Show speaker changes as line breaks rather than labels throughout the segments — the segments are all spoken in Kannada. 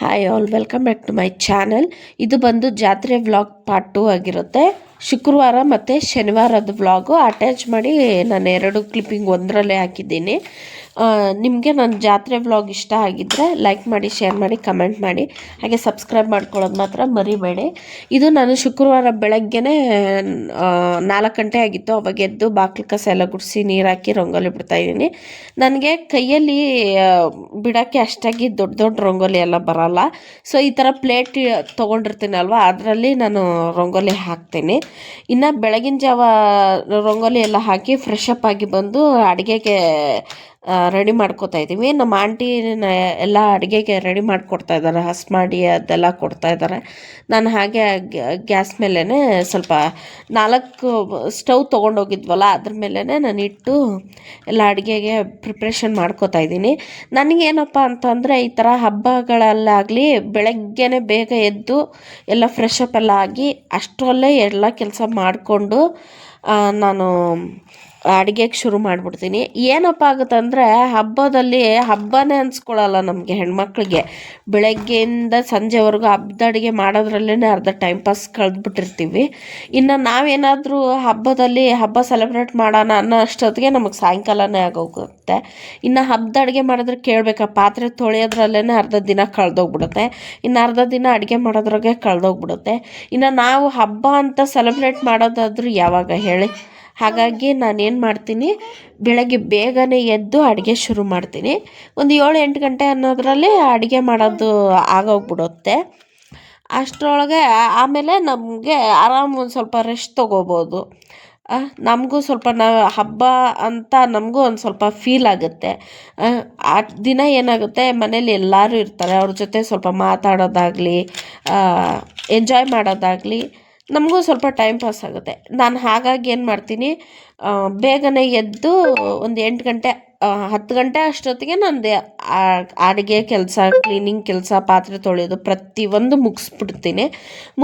Hi all, welcome back to my channel. ಇದು ಬಂದು ಜಾತ್ರೆ ವ್ಲಾಗ್ ಪಾರ್ಟ್ 2 ಆಗಿರುತ್ತೆ. ಶುಕ್ರವಾರ ಮತ್ತು ಶನಿವಾರದ ವ್ಲಾಗು ಅಟ್ಯಾಚ್ ಮಾಡಿ ನಾನು 2 ಕ್ಲಿಪ್ಪಿಂಗ್ ಒಂದರಲ್ಲೇ ಹಾಕಿದ್ದೀನಿ. ನಿಮಗೆ ನನ್ನ ಜಾತ್ರೆ ವ್ಲಾಗ್ ಇಷ್ಟ ಆಗಿದ್ದರೆ ಲೈಕ್ ಮಾಡಿ, ಶೇರ್ ಮಾಡಿ, ಕಮೆಂಟ್ ಮಾಡಿ, ಹಾಗೆ ಸಬ್ಸ್ಕ್ರೈಬ್ ಮಾಡ್ಕೊಳ್ಳೋದು ಮಾತ್ರ ಮರಿಬೇಡಿ. ಇದು ನಾನು ಶುಕ್ರವಾರ ಬೆಳಗ್ಗೆನೇ 4 ಗಂಟೆ ಆಗಿತ್ತು. ಅವಾಗ ಎದ್ದು ಬಾಗಿಲು ಕಸ ಎಲ್ಲ ಗುಡಿಸಿ ನೀರು ಹಾಕಿ ರಂಗೋಲಿ ಬಿಡ್ತಾಯಿದ್ದೀನಿ. ನನಗೆ ಕೈಯಲ್ಲಿ ಬಿಡೋಕ್ಕೆ ಅಷ್ಟಾಗಿ ದೊಡ್ಡ ದೊಡ್ಡ ರಂಗೋಲಿ ಎಲ್ಲ ಬರೋಲ್ಲ. ಸೊ ಈ ಥರ ಪ್ಲೇಟ್ ತೊಗೊಂಡಿರ್ತೀನಲ್ವ, ಅದರಲ್ಲಿ ನಾನು ರಂಗೋಲಿ ಹಾಕ್ತೀನಿ. ಇನ್ನು ಬೆಳಗಿನ ಜಾವ ರಂಗೋಲಿ ಎಲ್ಲ ಹಾಕಿ ಫ್ರೆಶ್ ಅಪ್ ಆಗಿ ಬಂದು ಅಡುಗೆಗೆ ರೆಡಿ ಮಾಡ್ಕೋತಾ ಇದ್ದೀವಿ. ನಮ್ಮ ಆಂಟಿ ಎಲ್ಲ ಅಡುಗೆಗೆ ರೆಡಿ ಮಾಡಿಕೊಡ್ತಾ ಇದ್ದಾರೆ, ಹಸ್ ಮಾಡಿ ಅದೆಲ್ಲ ಕೊಡ್ತಾ ಇದ್ದಾರೆ. ನಾನು ಹಾಗೆ ಗ್ಯಾಸ್ ಮೇಲೇ ಸ್ವಲ್ಪ 4 ಸ್ಟವ್ ತೊಗೊಂಡೋಗಿದ್ವಲ್ಲ, ಅದ್ರ ಮೇಲೇ ನಾನು ಇಟ್ಟು ಎಲ್ಲ ಅಡುಗೆಗೆ ಪ್ರಿಪ್ರೇಷನ್ ಮಾಡ್ಕೋತಾ ಇದ್ದೀನಿ. ನನಗೇನಪ್ಪ ಅಂತಂದರೆ, ಈ ಥರ ಹಬ್ಬಗಳಲ್ಲಾಗಲಿ ಬೆಳಗ್ಗೆನೇ ಬೇಗ ಎದ್ದು ಎಲ್ಲ ಫ್ರೆಶ್ ಅಪ್ ಎಲ್ಲ ಆಗಿ ಅಷ್ಟರಲ್ಲೇ ಎಲ್ಲ ಕೆಲಸ ಮಾಡಿಕೊಂಡು ನಾನು ಅಡುಗೆಗೆ ಶುರು ಮಾಡಿಬಿಡ್ತೀನಿ. ಏನಪ್ಪ ಆಗುತ್ತಂದರೆ, ಹಬ್ಬನೇ ಅನ್ಸ್ಕೊಳ್ಳಲ್ಲ ನಮಗೆ ಹೆಣ್ಮಕ್ಳಿಗೆ. ಬೆಳಗ್ಗೆಯಿಂದ ಸಂಜೆವರೆಗೂ ಹಬ್ಬದ ಅಡುಗೆ ಮಾಡೋದ್ರಲ್ಲೇ ಅರ್ಧ ಟೈಮ್ ಪಾಸ್ ಕಳೆದ್ಬಿಟ್ಟಿರ್ತೀವಿ. ಇನ್ನು ನಾವೇನಾದರೂ ಹಬ್ಬ ಸೆಲೆಬ್ರೇಟ್ ಮಾಡೋಣ ಅನ್ನೋ ಅಷ್ಟೊತ್ತಿಗೆ ನಮಗೆ ಸಾಯಂಕಾಲನೇ ಆಗೋಗುತ್ತೆ. ಇನ್ನು ಹಬ್ಬದ ಅಡುಗೆ ಮಾಡಿದ್ರೆ ಕೇಳಬೇಕಾ, ಪಾತ್ರೆ ತೊಳೆಯೋದ್ರಲ್ಲೇ ಅರ್ಧ ದಿನ ಕಳೆದೋಗ್ಬಿಡುತ್ತೆ. ಇನ್ನು ಅರ್ಧ ದಿನ ಅಡುಗೆ ಮಾಡೋದ್ರಾಗೆ ಕಳೆದೋಗ್ಬಿಡುತ್ತೆ. ಇನ್ನು ನಾವು ಹಬ್ಬ ಅಂತ ಸೆಲೆಬ್ರೇಟ್ ಮಾಡೋದಾದ್ರೂ ಯಾವಾಗ ಹೇಳಿ? ಹಾಗಾಗಿ ನಾನೇನು ಮಾಡ್ತೀನಿ, ಬೆಳಗ್ಗೆ ಬೇಗನೆ ಎದ್ದು ಅಡುಗೆ ಶುರು ಮಾಡ್ತೀನಿ. ಒಂದು 7-8 ಗಂಟೆ ಅನ್ನೋದರಲ್ಲಿ ಅಡುಗೆ ಮಾಡೋದು ಆಗೋಗ್ಬಿಡುತ್ತೆ. ಅಷ್ಟರೊಳಗೆ ಆಮೇಲೆ ನಮಗೆ ಒಂದು ಸ್ವಲ್ಪ ರೆಸ್ಟ್ ತೊಗೋಬೋದು. ನಮಗೂ ಸ್ವಲ್ಪ ಹಬ್ಬ ಅಂತ ನಮಗೂ ಒಂದು ಸ್ವಲ್ಪ ಫೀಲ್ ಆಗುತ್ತೆ. ಆ ದಿನ ಏನಾಗುತ್ತೆ, ಮನೇಲಿ ಎಲ್ಲರೂ ಇರ್ತಾರೆ, ಅವ್ರ ಜೊತೆ ಸ್ವಲ್ಪ ಮಾತಾಡೋದಾಗಲಿ, ಎಂಜಾಯ್ ಮಾಡೋದಾಗಲಿ ನಮಗೂ ಸ್ವಲ್ಪ ಟೈಮ್ ಪಾಸ್ ಆಗುತ್ತೆ. ನಾನು ಹಾಗಾಗಿ ಏನು ಮಾಡ್ತೀನಿ, ಬೇಗನೆ ಎದ್ದು ಒಂದು 8 ಗಂಟೆ 10 ಗಂಟೆ ಅಷ್ಟೊತ್ತಿಗೆ ನಂದು ಅಡುಗೆ ಕೆಲಸ, ಕ್ಲೀನಿಂಗ್ ಕೆಲಸ, ಪಾತ್ರೆ ತೊಳೆಯೋದು ಪ್ರತಿಯೊಂದು ಮುಗಿಸ್ಬಿಡ್ತೀನಿ.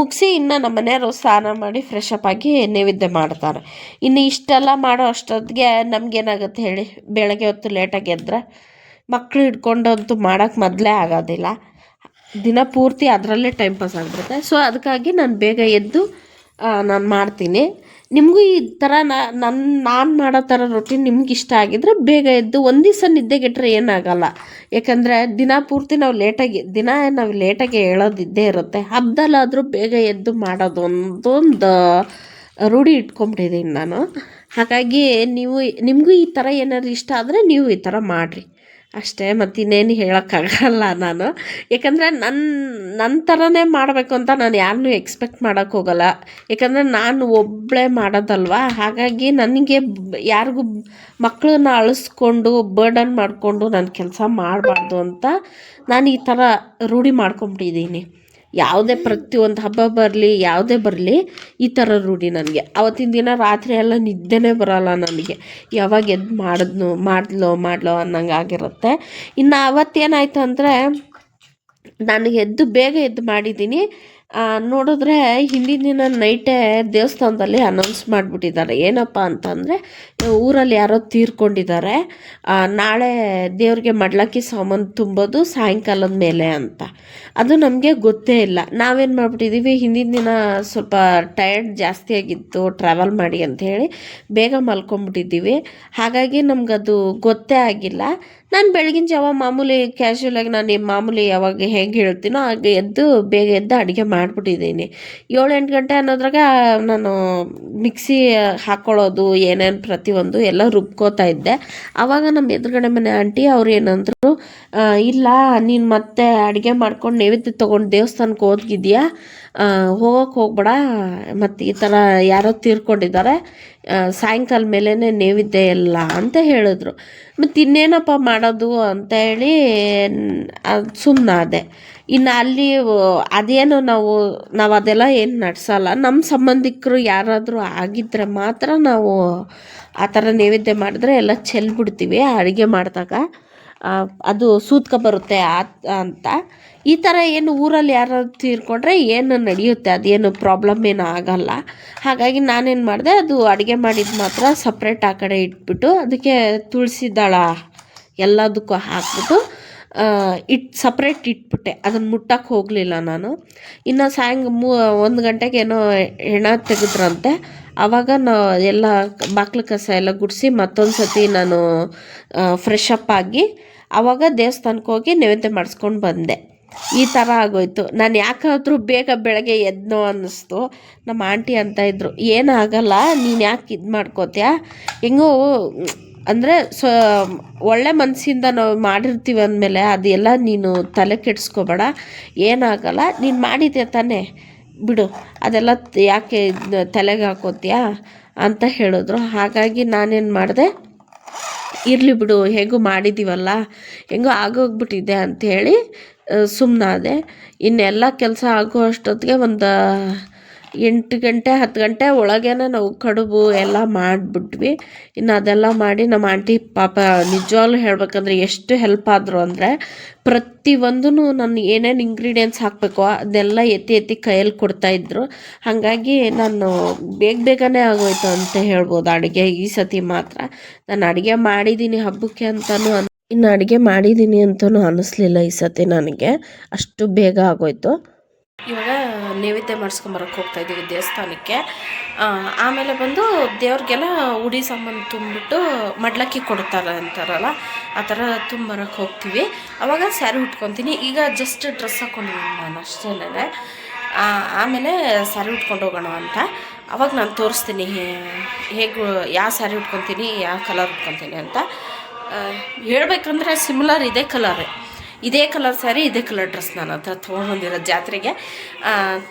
ಮುಗಿಸಿ ಇನ್ನು ನಮ್ಮ ಮನೆಯವರು ಸ್ನಾನ ಮಾಡಿ ಫ್ರೆಶ್ ಅಪ್ ಆಗಿ ನೈವೇದ್ಯ ಮಾಡ್ತಾರೆ. ಇನ್ನು ಇಷ್ಟೆಲ್ಲ ಮಾಡೋ ಅಷ್ಟೊತ್ತಿಗೆ ನಮಗೇನಾಗುತ್ತೆ ಹೇಳಿ, ಬೆಳಗ್ಗೆ ಹೊತ್ತು ಲೇಟಾಗಿ ಎದ್ದರೆ ಮಕ್ಕಳು ಹಿಡ್ಕೊಂಡಂತೂ ಮಾಡೋಕ್ಕೆ ಮೊದಲೇ ಆಗೋದಿಲ್ಲ. ದಿನ ಪೂರ್ತಿ ಅದರಲ್ಲೇ ಟೈಮ್ ಪಾಸ್ ಆಗಿಬಿಡುತ್ತೆ. ಸೊ ಅದಕ್ಕಾಗಿ ನಾನು ಬೇಗ ಎದ್ದು ನಾನು ಮಾಡ್ತೀನಿ. ನಿಮಗೂ ಈ ಥರ ನಾನು ಮಾಡೋ ಥರ ರೊಟೀನ್ ನಿಮ್ಗೆ ಇಷ್ಟ ಆಗಿದ್ರೆ ಬೇಗ ಎದ್ದು ಒಂದು ದಿವಸ ನಿದ್ದೆಗೆಟ್ಟರೆ ಏನಾಗಲ್ಲ. ಯಾಕಂದರೆ ದಿನ ಪೂರ್ತಿ ನಾವು ಲೇಟಾಗಿ ಹೇಳೋದಿದ್ದೇ ಇರುತ್ತೆ. ಹಬ್ಬದಲ್ಲಾದರೂ ಬೇಗ ಎದ್ದು ಮಾಡೋದು ಒಂದೊಂದು ರೂಢಿ ಇಟ್ಕೊಂಬಿಟ್ಟಿದ್ದೀನಿ ನಾನು. ಹಾಗಾಗಿ ನಿಮಗೂ ಈ ಥರ ಏನಾದ್ರು ಇಷ್ಟ ಆದರೆ ನೀವು ಈ ಥರ ಮಾಡಿರಿ ಅಷ್ಟೇ. ಮತ್ತಿನ್ನೇನು ಹೇಳೋಕ್ಕಾಗಲ್ಲ ನಾನು. ಯಾಕಂದರೆ ನನ್ನ ಥರನೇ ಮಾಡಬೇಕು ಅಂತ ನಾನು ಯಾರನ್ನೂ ಎಕ್ಸ್ಪೆಕ್ಟ್ ಮಾಡೋಕ್ಕೆ ಹೋಗಲ್ಲ. ಯಾಕಂದರೆ ನಾನು ಒಬ್ಬಳೇ ಮಾಡೋದಲ್ವ. ಹಾಗಾಗಿ ನನಗೆ ಯಾರಿಗೂ ಮಕ್ಕಳನ್ನ ಅಳಿಸ್ಕೊಂಡು ಬರ್ಡನ್ ಮಾಡಿಕೊಂಡು ನಾನು ಕೆಲಸ ಮಾಡಬಾರ್ದು ಅಂತ ನಾನು ಈ ಥರ ರೂಢಿ ಮಾಡ್ಕೊಂಬಿಟ್ಟಿದ್ದೀನಿ. ಪ್ರತಿಯೊಂದು ಹಬ್ಬ ಬರಲಿ, ಯಾವುದೇ ಬರಲಿ, ಈ ಥರ ರೂಢಿ ನನಗೆ. ಆವತ್ತಿನ ದಿನ ರಾತ್ರಿ ಎಲ್ಲ ನಿದ್ದೆನೇ ಬರೋಲ್ಲ ನನಗೆ. ಯಾವಾಗ ಎದ್ದು ಮಾಡ್ಲೋ ಅನ್ನಂಗೆ ಆಗಿರುತ್ತೆ. ಇನ್ನು ಅವತ್ತೇನಾಯ್ತು ಅಂದರೆ, ನಾನು ಬೇಗ ಎದ್ದು ಮಾಡಿದ್ದೀನಿ. ನೋಡಿದ್ರೆ ಹಿಂದಿನ ದಿನ ನೈಟೇ ದೇವಸ್ಥಾನದಲ್ಲಿ ಅನೌನ್ಸ್ ಮಾಡಿಬಿಟ್ಟಿದ್ದಾರೆ. ಏನಪ್ಪ ಅಂತಂದರೆ, ಊರಲ್ಲಿ ಯಾರೋ ತೀರ್ಕೊಂಡಿದ್ದಾರೆ, ನಾಳೆ ದೇವ್ರಿಗೆ ಮಡ್ಲಕ್ಕಿ ಸಾಮಾನು ತುಂಬೋದು ಸಾಯಂಕಾಲದ ಮೇಲೆ ಅಂತ. ಅದು ನಮಗೆ ಗೊತ್ತೇ ಇಲ್ಲ. ನಾವೇನು ಮಾಡಿಬಿಟ್ಟಿದ್ದೀವಿ, ಹಿಂದಿನ ದಿನ ಸ್ವಲ್ಪ ಟಯರ್ಡ್ ಜಾಸ್ತಿ ಆಗಿತ್ತು ಟ್ರಾವೆಲ್ ಮಾಡಿ ಅಂಥೇಳಿ ಬೇಗ ಮಲ್ಕೊಂಬಿಟ್ಟಿದ್ದೀವಿ. ಹಾಗಾಗಿ ನಮಗದು ಗೊತ್ತೇ ಆಗಿಲ್ಲ. ನಾನು ಬೆಳಗಿನ ಜಾವ ಮಾಮೂಲಿ ಕ್ಯಾಶುವಲಾಗಿ ನಾನು ಮಾಮೂಲಿ ಯಾವಾಗ ಹೇಗೆ ಹೇಳ್ತೀನೋ ಹಾಗೆ ಬೇಗ ಎದ್ದು ಅಡುಗೆ ಮಾಡಿಬಿಟ್ಟಿದ್ದೀನಿ. 7-8 ಗಂಟೆ ಅನ್ನೋದ್ರಾಗ ನಾನು ಮಿಕ್ಸಿ ಹಾಕ್ಕೊಳ್ಳೋದು ಏನೇನು ಪ್ರತಿಯೊಂದು ಎಲ್ಲ ರುಬ್ಕೋತಾ ಇದ್ದೆ. ಆವಾಗ ನಮ್ಮ ಎದುರುಗಡೆ ಮನೆ ಆಂಟಿ ಅವ್ರು ಏನಂದರು, ಇಲ್ಲ ನೀನು ಮತ್ತೆ ಅಡುಗೆ ಮಾಡ್ಕೊಂಡು ನೈವೇದ್ಯ ತೊಗೊಂಡು ದೇವಸ್ಥಾನಕ್ಕೆ ಹೋಗಿದ್ಯಾ, ಹೋಗೋಕ್ಕೆ ಹೋಗ್ಬೇಡ, ಮತ್ತು ಈ ಥರ ಯಾರೋ ತೀರ್ಕೊಂಡಿದ್ದಾರೆ, ಸಾಯಂಕಾಲ ಮೇಲೇ ನೈವೇದ್ಯ ಎಲ್ಲ ಅಂತ ಹೇಳಿದ್ರು. ಮತ್ತು ಇನ್ನೇನಪ್ಪ ಮಾಡೋದು ಅಂತ ಹೇಳಿ ಸುಮ್ಮನಾದೆ. ಇನ್ನು ಅಲ್ಲಿ ಅದೇನು ನಾವು ಅದೆಲ್ಲ ಏನು ನಡೆಸಲ್ಲ. ನಮ್ಮ ಸಂಬಂಧಿಕರು ಯಾರಾದರೂ ಆಗಿದ್ದರೆ ಮಾತ್ರ ನಾವು ಆ ಥರ ನೈವೇದ್ಯ ಮಾಡಿದ್ರೆ ಎಲ್ಲ ಚೆಲ್ಬಿಡ್ತೀವಿ ಅಡುಗೆ ಮಾಡಿದಾಗ. ಅದು ಸೂತ್ಕ ಬರುತ್ತೆ ಅಂತ. ಈ ಥರ ಏನು ಊರಲ್ಲಿ ಯಾರಾದ್ರು ತೀರ್ಕೊಂಡ್ರೆ ಏನು ನಡೆಯುತ್ತೆ, ಅದೇನು ಪ್ರಾಬ್ಲಮ್ ಏನು ಆಗಲ್ಲ. ಹಾಗಾಗಿ ನಾನೇನು ಮಾಡಿದೆ, ಅದು ಅಡುಗೆ ಮಾಡಿದ್ದು ಮಾತ್ರ ಸಪ್ರೇಟ್ ಆ ಕಡೆ ಇಟ್ಬಿಟ್ಟು ಅದಕ್ಕೆ ತುಳಸಿ ದಳ ಎಲ್ಲದಕ್ಕೂ ಹಾಕ್ಬಿಟ್ಟು ಸಪ್ರೇಟ್ ಇಟ್ಬಿಟ್ಟೆ, ಅದನ್ನು ಮುಟ್ಟಕ್ಕೆ ಹೋಗಲಿಲ್ಲ ನಾನು. ಇನ್ನು 1 ಗಂಟೆಗೆ ಏನೋ ಹೆಣ ತೆಗೆದ್ರಂತೆ. ಆವಾಗ ಎಲ್ಲ ಬಾಕ್ಲು ಕಸ ಎಲ್ಲ ಗುಡಿಸಿ ಮತ್ತೊಂದು ಸತಿ ನಾನು ಫ್ರೆಶ್ ಅಪ್ ಆಗಿ ಆವಾಗ ದೇವಸ್ಥಾನಕ್ಕೆ ಹೋಗಿ ನೈವೇದ್ಯ ಮಾಡಿಸ್ಕೊಂಡು ಬಂದೆ. ಈ ಥರ ಆಗೋಯ್ತು. ನಾನು ಯಾಕಾದರೂ ಬೇಗ ಬೆಳಗ್ಗೆ ಎದ್ನೋ ಅನ್ನಿಸ್ತು. ನಮ್ಮ ಆಂಟಿ ಅಂತ ಇದ್ದರು, ಏನಾಗಲ್ಲ, ನೀನು ಯಾಕೆ ಇದು ಮಾಡ್ಕೋತೀಯ, ಹೆಂಗೋ ಅಂದರೆ ಒಳ್ಳೆ ಮನಸ್ಸಿಂದ ನಾವು ಮಾಡಿರ್ತೀವಿ ಅಂದಮೇಲೆ ಅದೆಲ್ಲ ನೀನು ತಲೆ ಕೆಡಿಸ್ಕೋಬೇಡ, ಏನಾಗಲ್ಲ, ನೀನು ಮಾಡಿದ್ಯಾ ತಾನೇ, ಬಿಡು, ಅದೆಲ್ಲ ಯಾಕೆ ತಲೆಗೆ ಹಾಕೋತೀಯಾ ಅಂತ ಹೇಳಿದ್ರು. ಹಾಗಾಗಿ ನಾನೇನು ಮಾಡಿದೆ, ಇರಲಿ ಬಿಡು, ಹೇಗೂ ಮಾಡಿದ್ದೀವಲ್ಲ, ಹೆಂಗೋ ಆಗೋಗ್ಬಿಟ್ಟಿದೆ ಅಂಥೇಳಿ ಸುಮ್ಮನಾದೆ. ಇನ್ನೆಲ್ಲ ಕೆಲಸ ಆಗೋ ಅಷ್ಟೊತ್ತಿಗೆ ಒಂದು 8 ಗಂಟೆ 10 ಗಂಟೆ ಒಳಗೇನೆ ನಾವು ಕಡುಬು ಎಲ್ಲ ಮಾಡಿಬಿಟ್ವಿ. ಇನ್ನು ಅದೆಲ್ಲ ಮಾಡಿ ನಮ್ಮ ಆಂಟಿ ಪಾಪ ನಿಜವಾಗ್ಲೂ ಹೇಳಬೇಕಂದ್ರೆ ಎಷ್ಟು ಹೆಲ್ಪ್ ಆದರು ಅಂದರೆ, ಪ್ರತಿಯೊಂದೂ ನಾನು ಏನೇನು ಇಂಗ್ರೀಡಿಯೆಂಟ್ಸ್ ಹಾಕಬೇಕೋ ಅದೆಲ್ಲ ಎತ್ತಿ ಕೈಯಲ್ಲಿ ಕೊಡ್ತಾಯಿದ್ರು. ಹಾಗಾಗಿ ನಾನು ಬೇಗನೆ ಆಗೋಯ್ತು ಅಂತ ಹೇಳ್ಬೋದು ಅಡುಗೆ ಈ ಸತಿ ಮಾತ್ರ. ನಾನು ಅಡುಗೆ ಮಾಡಿದ್ದೀನಿ ಹಬ್ಬಕ್ಕೆ ಅಂತಲೂ ಇನ್ನು ಅಡುಗೆ ಮಾಡಿದ್ದೀನಿ ಅಂತಲೂ ಅನ್ನಿಸ್ಲಿಲ್ಲ ಈ ಸತಿ ನನಗೆ, ಅಷ್ಟು ಬೇಗ ಆಗೋಯ್ತು. ಇವಾಗ ನೈವೇದ್ಯ ಮಾಡಿಸ್ಕೊಂಬರಕ್ಕೆ ಹೋಗ್ತಾಯಿದ್ದೀವಿ ದೇವಸ್ಥಾನಕ್ಕೆ. ಆಮೇಲೆ ಬಂದು ದೇವ್ರಿಗೆಲ್ಲ ಉಡಿ ಸಾಮಾನು ತುಂಬಿಬಿಟ್ಟು ಮಡ್ಲಕ್ಕಿ ಕೊಡ್ತಾರೆ ಅಂತಾರಲ್ಲ, ಆ ಥರ ತುಂಬರಕ್ಕೆ ಹೋಗ್ತೀವಿ. ಆವಾಗ ಸ್ಯಾರಿ ಉಟ್ಕೊತೀನಿ. ಈಗ ಜಸ್ಟ್ ಡ್ರೆಸ್ ಹಾಕ್ಕೊಂಡಿದ್ದೀನಿ ನಾನು ಅಷ್ಟೇನೆ. ಆಮೇಲೆ ಸ್ಯಾರಿ ಉಟ್ಕೊಂಡು ಹೋಗೋಣ ಅಂತ. ಅವಾಗ ನಾನು ತೋರಿಸ್ತೀನಿ ಹೇಗೆ ಯಾವ ಸ್ಯಾರಿ ಉಟ್ಕೊತೀನಿ, ಯಾವ ಕಲರ್ ಉಟ್ಕೊತೀನಿ ಅಂತ. ಹೇಳ್ಬೇಕಂದ್ರೆ ಸಿಮಿಲರ್ ಇದೇ ಕಲರ್ ಸ್ಯಾರಿ, ಇದೇ ಕಲರ್ ಡ್ರೆಸ್ ನಾನು ಹತ್ರ ತೊಗೊಂಡ್ಬಂದಿರೋ ಜಾತ್ರೆಗೆ.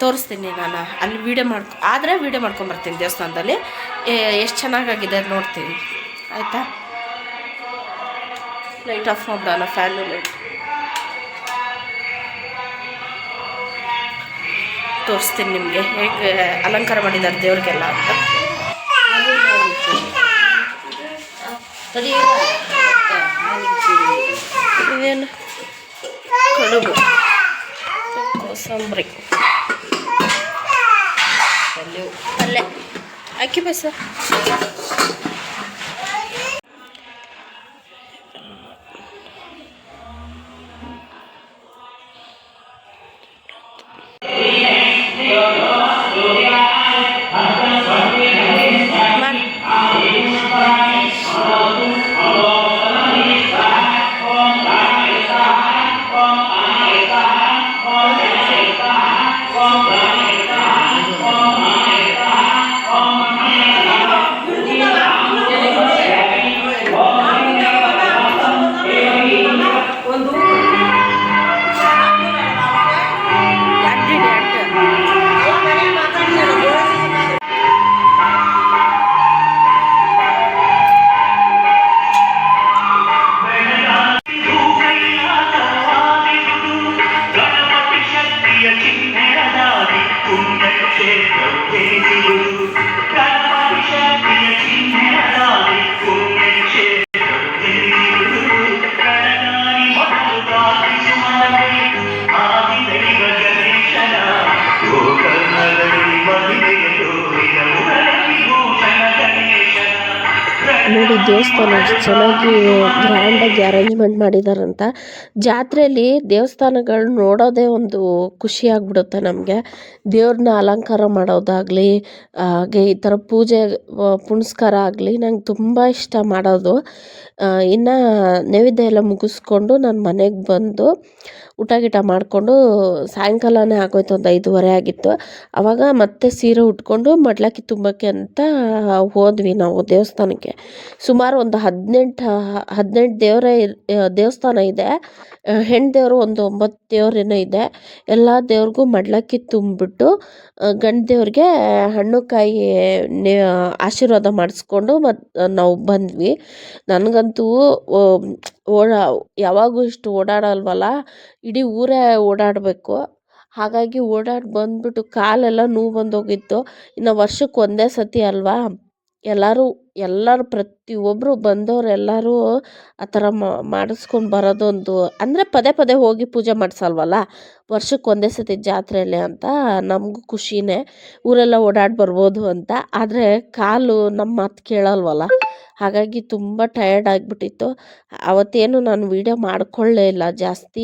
ತೋರಿಸ್ತೀನಿ ನಾನು ಅಲ್ಲಿ ವೀಡಿಯೋ ಮಾಡ್ಕೊಂಬರ್ತೀನಿ ದೇವಸ್ಥಾನದಲ್ಲಿ. ಎಷ್ಟು ಚೆನ್ನಾಗಾಗಿದೆ ನೋಡ್ತೀನಿ, ಆಯಿತಾ. ಲೈಟ್ ಆಫ್ ಮಾಡೋಣ, ಫ್ಯಾನು ಲೈಟ್ ತೋರಿಸ್ತೀನಿ ನಿಮಗೆ ಹೇಗೆ ಅಲಂಕಾರ ಮಾಡಿದ್ದಾರೆ ದೇವ್ರಿಗೆಲ್ಲ ಅಂತ. ಇದೇನು ಕಡುಬು, ಕೋಸಂಬರಿ, ಪಲ್ಯ ಅಕ್ಕಿ ಬಸ. ನೋಡಿ ದೇವಸ್ಥಾನ ಎಷ್ಟು ಚೆನ್ನಾಗಿ ಗ್ರ್ಯಾಂಡಾಗಿ ಅರೇಂಜ್ಮೆಂಟ್ ಮಾಡಿದಾರಂತ. ಜಾತ್ರೆಯಲ್ಲಿ ದೇವಸ್ಥಾನಗಳು ನೋಡೋದೇ ಒಂದು ಖುಷಿ ಆಗಿಬಿಡುತ್ತೆ ನಮಗೆ. ದೇವ್ರನ್ನ ಅಲಂಕಾರ ಮಾಡೋದಾಗಲಿ, ಹಾಗೆ ಈ ಥರ ಪೂಜೆ ಪುನಸ್ಕಾರ ಆಗಲಿ ನಂಗೆ ತುಂಬ ಇಷ್ಟ ಮಾಡೋದು. ಇನ್ನು ನೈವೇದ್ಯ ಎಲ್ಲ ಮುಗಿಸ್ಕೊಂಡು ನಾನು ಮನೆಗೆ ಬಂದು ಊಟ ಗೀಟ ಮಾಡಿಕೊಂಡು ಸಾಯಂಕಾಲನೇ ಆಗೋಯ್ತು, ಒಂದು 5:30 ಆಗಿತ್ತು. ಆವಾಗ ಮತ್ತೆ ಸೀರೆ ಉಟ್ಕೊಂಡು ಮಡ್ಲಕ್ಕಿ ತುಂಬಕ್ಕೆ ಅಂತ ಹೋದ್ವಿ ನಾವು ದೇವಸ್ಥಾನಕ್ಕೆ. ಸುಮಾರು ಒಂದು 18 ದೇವಸ್ಥಾನ ಇದೆ. ಹೆಣ್ಣು ದೇವರು ಒಂದು 9 ದೇವರೇನೋ ಇದೆ. ಎಲ್ಲ ದೇವ್ರಿಗೂ ಮಡ್ಲಕ್ಕಿ ತುಂಬಿಬಿಟ್ಟು ಗಂಡು ದೇವ್ರಿಗೆ ಹಣ್ಣು ಕಾಯಿ ಆಶೀರ್ವಾದ ಮಾಡಿಸ್ಕೊಂಡು ನಾವು ಬಂದ್ವಿ. ನನಗಂತೂ ಯಾವಾಗೂ ಇಷ್ಟು ಓಡಾಡಲ್ವಲ್ಲ, ಇಡೀ ಊರೇ ಓಡಾಡಬೇಕು. ಹಾಗಾಗಿ ಓಡಾಡಿ ಬಂದ್ಬಿಟ್ಟು ಕಾಲೆಲ್ಲ ನೋವು ಬಂದೋಗಿತ್ತು. ಇನ್ನು ವರ್ಷಕ್ಕೆ ಒಂದೇ ಸತಿ ಅಲ್ವಾ, ಎಲ್ಲರೂ ಪ್ರತಿಯೊಬ್ಬರು ಬಂದವರೆಲ್ಲರೂ ಆ ಥರ ಮಾಡಿಸ್ಕೊಂಡು ಬರೋದೊಂದು ಅಂದರೆ ಪದೇ ಹೋಗಿ ಪೂಜೆ ಮಾಡಿಸಲ್ವಲ್ಲ, ವರ್ಷಕ್ಕೆ ಒಂದೇ ಸತಿ ಜಾತ್ರೆಯಲ್ಲಿ ಅಂತ ನಮಗೂ ಖುಷಿನೇ, ಊರೆಲ್ಲ ಓಡಾಡಿ ಬರ್ಬೋದು ಅಂತ. ಆದರೆ ಕಾಲು ನಮ್ಮ ಮಾತು ಕೇಳಲ್ವಲ್ಲ, ಹಾಗಾಗಿ ತುಂಬ ಟಯರ್ಡ್ ಆಗಿಬಿಟ್ಟಿತ್ತು. ಅವತ್ತೇನು ನಾನು ವೀಡಿಯೋ ಮಾಡ್ಕೊಳ್ಳೇ ಇಲ್ಲ ಜಾಸ್ತಿ.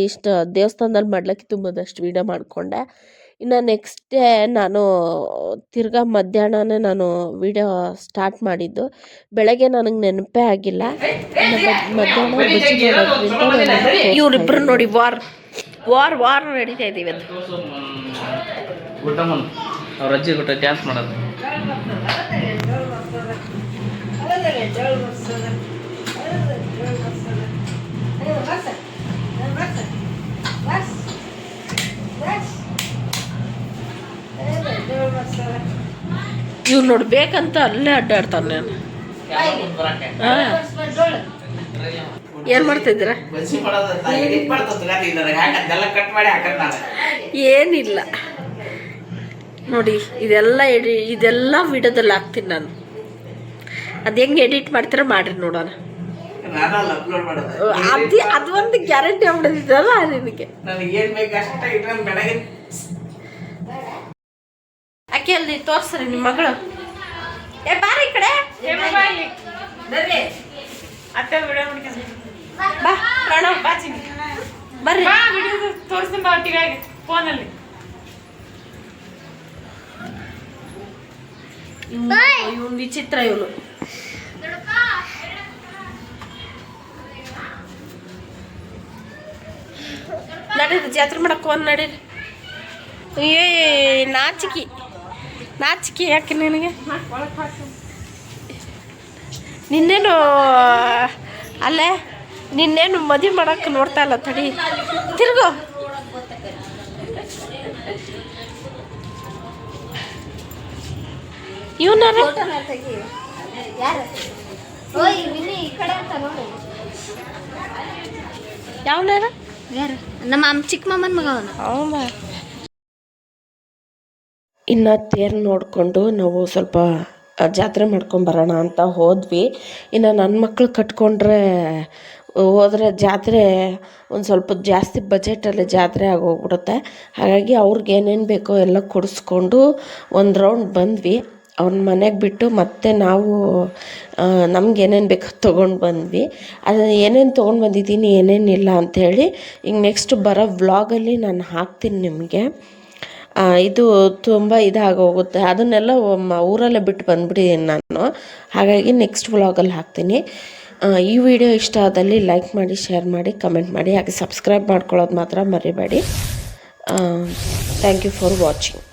ಇಷ್ಟು ದೇವಸ್ಥಾನದಲ್ಲಿ ಮಾಡ್ಲಿಕ್ಕೆ ತುಂಬದಷ್ಟು ವೀಡಿಯೋ ಮಾಡಿಕೊಂಡೆ. ಇನ್ನು ನೆಕ್ಸ್ಟ್ ಡೇ ನಾನು ತಿರ್ಗಾ ಮಧ್ಯಾಹ್ನನೇ ನಾನು ವೀಡಿಯೋ ಸ್ಟಾರ್ಟ್ ಮಾಡಿದ್ದು. ಬೆಳಗ್ಗೆ ನನಗೆ ನೆನಪೇ ಆಗಿಲ್ಲ. ಮಧ್ಯಾಹ್ನ ಬಜ್ಜಿ ಮಾಡೋದ್ರಿಂದ ಇವರಿಬ್ಬರು ನೋಡಿ ವಾರ್ ನಡೀತಾ ಇದ್ದೀವಿ ಅದು.
ಅವ್ರ ಅಜ್ಜಿ ಗೊತ್ತ ಡ್ಯಾನ್ಸ್ ಮಾಡೋದು.
ಇವ್ ನೋಡ್ಬೇಕಂತ ಅಲ್ಲೇ ಅಡ್ಡಾಡ್ತಾನೆ. ನಾನು ಏನ್ ಮಾಡ್ತಿದ್ದೀರ? ಏನಿಲ್ಲ ನೋಡಿ, ಇದೆಲ್ಲ ವಿಡಿಯೋದಲ್ಲಿ ಹಾಕ್ತೀನಿ ನಾನು. ಅದು ಹೆಂಗೆ ಎಡಿಟ್ ಮಾಡ್ತೀರ ಮಾಡ್ರಿ ನೋಡೋಣ. ಅದು ಒಂದು ಗ್ಯಾರಂಟಿ ಆಗ್ಬಿಡಿದಲ್ಲ ನಿನಗೆ. ಆಕೆ ಅಲ್ಲಿ ತೋರ್ಸ್ರಿ ನಿಮ್ಮ ಮಗಳು. ಏ ಬಾರಿ ಈ ಕಡೆ ಬಾ ಪ್ರಣವ್ ಬರ್ರಿ
ತೋರಿಸ್ತೀನಿ ಬಾ ಒಟ್ಟಿಗೆ ಫೋನಲ್ಲಿ.
ಇವನು ವಿಚಿತ್ರ. ಇವನು ನಡೀರಿ ಜಾತ್ರೆ ಮಾಡಕ್ಕೆ ಒಂದು ನಡೀರಿ. ನಾಚಿಕೆ ಯಾಕೆ ನಿನಗೆ? ನಿನ್ನೇನು ಅಲ್ಲೇ ನಿನ್ನೇನು ಮದುವೆ ಮಾಡಕ್ಕೆ ನೋಡ್ತಾ ಇಲ್ಲ. ತಡಿ ತಿರ್ಗೋ. ಇವನಾರ ಯಾವನಾರ
ನಮ್ಮ ಚಿಕ್ಕ ಮಾಮನ ಮಗ ಅವನು.
ಹೌದಾ? ಇನ್ನು ತೇರು ನೋಡಿಕೊಂಡು ನಾವು ಸ್ವಲ್ಪ ಜಾತ್ರೆ ಮಾಡ್ಕೊಂಬರೋಣ ಅಂತ ಹೋದ್ವಿ. ಇನ್ನು ನನ್ನ ಮಕ್ಕಳು ಕಟ್ಕೊಂಡ್ರೆ ಹೋದರೆ ಜಾತ್ರೆ ಒಂದು ಸ್ವಲ್ಪ ಜಾಸ್ತಿ ಬಜೆಟಲ್ಲಿ ಜಾತ್ರೆ ಆಗೋಗ್ಬಿಡುತ್ತೆ. ಹಾಗಾಗಿ ಅವ್ರಿಗೆ ಏನೇನು ಬೇಕೋ ಎಲ್ಲ ಕೊಡಿಸ್ಕೊಂಡು ಒಂದು ರೌಂಡ್ ಬಂದ್ವಿ. ಅವ್ನ ಮನೆಗೆ ಬಿಟ್ಟು ಮತ್ತೆ ನಾವು ನಮ್ಗೆ ಏನೇನು ಬೇಕೋ ತೊಗೊಂಡು ಬಂದ್ವಿ. ಅದು ಏನೇನು ತೊಗೊಂಡು ಬಂದಿದ್ದೀನಿ ಏನೇನಿಲ್ಲ ಅಂಥೇಳಿ ಈಗ ನೆಕ್ಸ್ಟ್ ಬರೋ ವ್ಲಾಗಲ್ಲಿ ನಾನು ಹಾಕ್ತೀನಿ ನಿಮಗೆ. ಇದು ತುಂಬ ಇದಾಗೋಗುತ್ತೆ. ಅದನ್ನೆಲ್ಲ ಊರಲ್ಲೇ ಬಿಟ್ಟು ಬಂದ್ಬಿಟ್ಟಿದ್ದೀನಿ ನಾನು. ಹಾಗಾಗಿ ನೆಕ್ಸ್ಟ್ ವ್ಲಾಗಲ್ಲಿ ಹಾಕ್ತೀನಿ. ಈ ವಿಡಿಯೋ ಇಷ್ಟ ಆದಲ್ಲಿ ಲೈಕ್ ಮಾಡಿ, ಶೇರ್ ಮಾಡಿ, ಕಮೆಂಟ್ ಮಾಡಿ, ಹಾಗೆ ಸಬ್ಸ್ಕ್ರೈಬ್ ಮಾಡ್ಕೊಳ್ಳೋದು ಮಾತ್ರ ಮರಿಬೇಡಿ. Thank you for watching.